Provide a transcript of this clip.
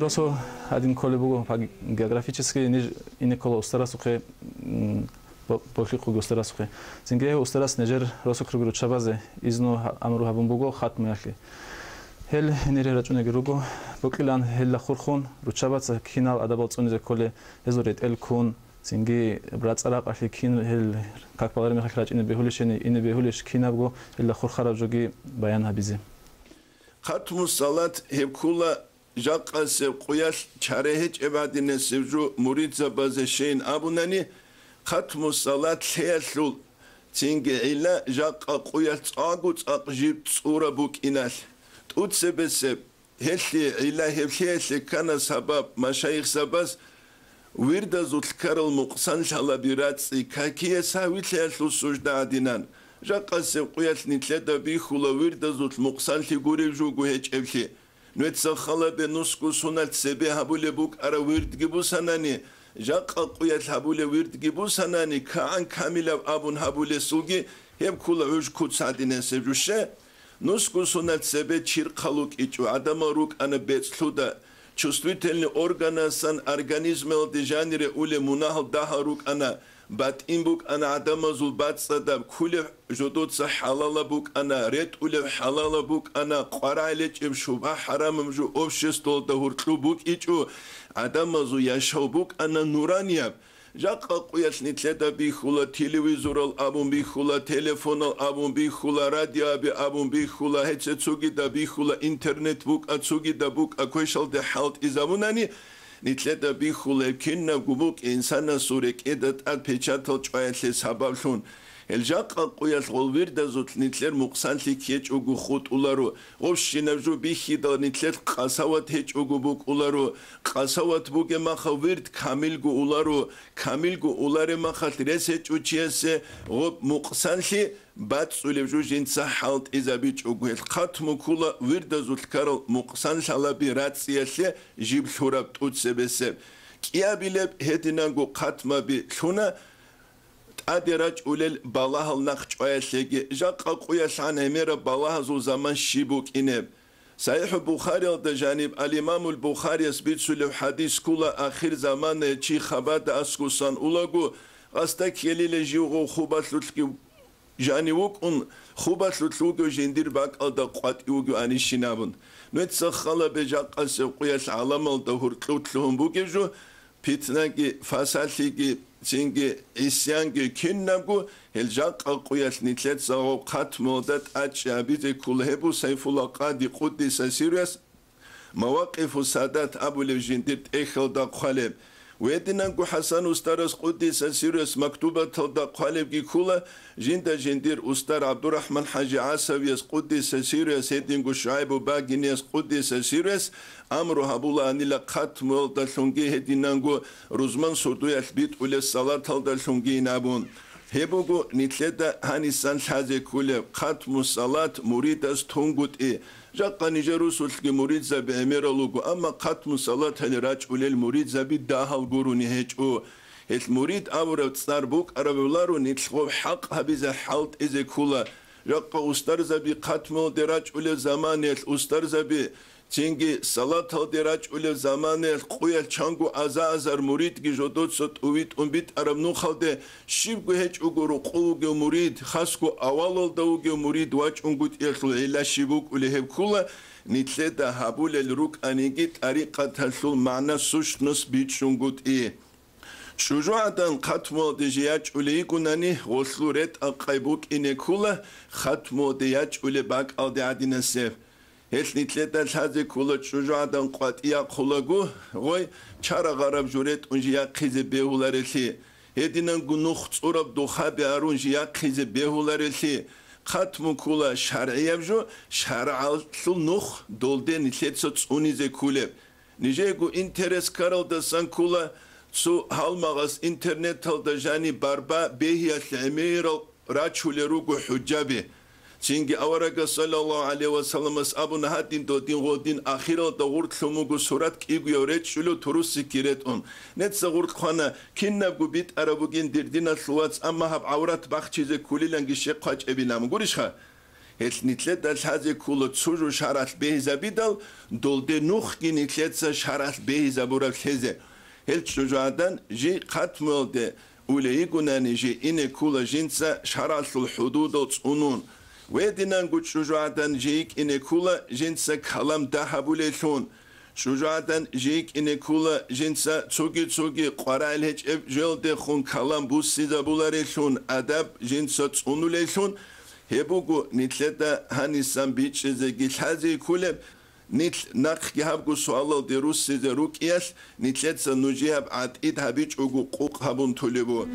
росо один колебуго географически ине коло устарасухе бохлиқу густарасухе зинге устарас нежер росо кругру чабазе изно амру хабумбуго хатмяхли хел нере рачунеги руго боклан хелла хурхун ручабаца кинал адабал цунизе коле езорет элкун зинге брацарақахли кин хел как палари мехрачине бехулишени ине бехулиш кинабго хелла хурхарабжоги баян хабизе خاتم الصلاة هبكولا جاقا سب قياش چارهج عبادين سبجو مريد زبازشين أبوناني خاتم الصلاة ليسلول تنجي إلا جاقا قياش تاقوت أقجيب تصورة بوك إنال تقود سب هلي إلا هبلي كان سبب مشايخ سباز ويرد زوت كارل مقصان شالابيرات كاكيه ساوي ليسلول سجد عدينان جاقا سب قياش نتلدا بيخولا ويرد زوت مقصان لغوري جوغو هج أبلي نتسخلا بنسكو سنال سبي هبولي بوك أرا ويرد جيبو سناني جاقا قياش هبولي ويرد جيبو سناني كان كاملا أبون هبولي سوغي هب كولا عوج كود سعدين سبجوشي نسكو سنال سبي چيرقالوك إيچو عدما روك أنا بيتسلودا чувствительный органасан организмел дежанире уле мунахал дахарук ана бат имбук ана адама зулбатсада куле жодотса халала бук ана рет уле халала бук ана qarale чим шуба харамым жу общество да хуртлу бук ичу адама зу яшау бук ана нурания جاقا قويش نتلدا بيخولا تلفزيون أبون بيخولا تلفون أبون بيخولا راديو أبون بيخولا هيتش تسوغي دا بيخولا إنترنت بوك أتسوغي دا بوك أكويشال دا حالت إزاموناني نتلدا بيخولا كنا بوك إنسانا سوريك إدت أدبيشاتل جوائل سبابلون الجاقا قويش غلويردا زوت نتلر مقصان لكيش أغو خود أولارو غوش نبجو بيخي دا نتلر قاسوات هيش أغو بوك أولارو قاسوات بوك مخا ويرد كاملغو أولارو كاملغو أولاري مخا ترسيش وچيسي غوب مقصان لي بات سوليبجو جنسا حالت إذا بيش أغو القاتمو كولا ويردا زوت كارل مقصان شالابي راتسيالي جيب ثوراب توت سبسب كيا بيلب هدنانغو قاتما بيلونا أدراج أولل بالله النقش أيشلي جاق قويش عن أمير بالله زو زمان شيبوك إنب صحيح البخاري الدجانب الإمام البخاري يثبت سلو حديث كلا آخر زمان شي خبات أسكوسان أولاغو أستك يلي جيوغو خوبات لطلقي جانيوك أن خوبات لطلقو جندير باك ألدا قوات يوغو أني شنابن نتسخلا بجاق أسقويش علام الدهور تلوتلهم بوكيجو بيتناكي فاساليكي سينجي إسيانجي كينناغو الجاق قوياش نتلت زاو قات مودات أجابيتي كلهبو سيف الله قادي قدس سيريس مواقف السادات أبو الجندير إخل دا قالب ويدنانغو حسن أستارس قدس سيريس مكتوبة دا قالب جي كولا جندير أستار عبد الرحمن حاجي عاسويس قدس سيريس هيدنغو شعيب باقينيس قدس سيريس أمرو هبولا أنيلا قات مولدا لونجي هدينانغو روزمان سودو البيت ولا الصلاة هلدا لونجي نابون هبوغو نتلدا هانيسان حازي كولي قات مصلاة مريدس تونغوت جاقا نيجروس ولكي مريد زبي أميرالوغو أما قات مصلاة هلراج ولا المريد زبي داهل غوروني هيجو المريد أورو تصاربوك أرابولارو نتلغو حق هبيزا حالت إزي كولا جاقا أستار زبي قات مول دراج ولا زمان الأستار زبي تينجي صلاة الدراج ولا زمان القوية چانگو أزار مريد جي جودوت صوت أويت أمبيت أرمنو خالده شيبگو هيج أغورو قوغو مريد خاسكو أوالل دوغو مريد واج أنگوت إلتو إلا شيبوك ولهب كولا نتلدا هابول الروك أنيجيت أريقا تلتو معنا سوش نس بيت شنگوت شجاعدان ختمو دجياج وليكوناني غسلورت أقايبوك إني كولا ختمو دياج ولباك أو دعدين السيف هل نتلتا الحازي كولا شجاعدان قواتيا قولاغو غوي چارا غرب جورت انجيا قيز بيهولارلي هدينان گنوخ تصورب دوخابي ارون جيا قيز بيهولارلي ختمو كولا شرعي بجو شرع نوخ دولده نتلتا تصونيزي كولب نجيگو انترس كارل دسان كولا سو هالمغاس انترنت هالدا جاني باربا بيهيا العمير راچولروغو حجابي سينجي أورجا صلى الله عليه وسلم أبو نهادين دودين غودين آخرا دغورت لوموغو سورات كيغو يوريت شلو تروسي كيرت نتسا غورت خوانا كينا بيت أرابوغين ديردين الثوات أما هب عورات باخ چيزي كولي لنگي شيق قاج ابينام غوريشخا هل نتلت الحزي كله تسوجو شرط بهزا بدل دول دي نوخ جي نتلت شرط بهزا بورا الحزي هل تشجعدان جي قتمل دي وليقناني جي إني كولا جنسا شرط الحدود وتصنون ودينان قد شجعدان جيك إني كولا جنسا كلام دهبوليشون شجاعتن جيك إن كولا جنسا تسوغي قرال هج جل دخون كلام بوسيدا بولاريشون أدب جنسا تسونوليشون هبوغو نتلتا هانيسان بيتش زي حازي كولب نتل نق يهبغو سوالل دروس زي روك إياس نتلتا نجيب عد إد هبيتش أغو قوق هبون توليبو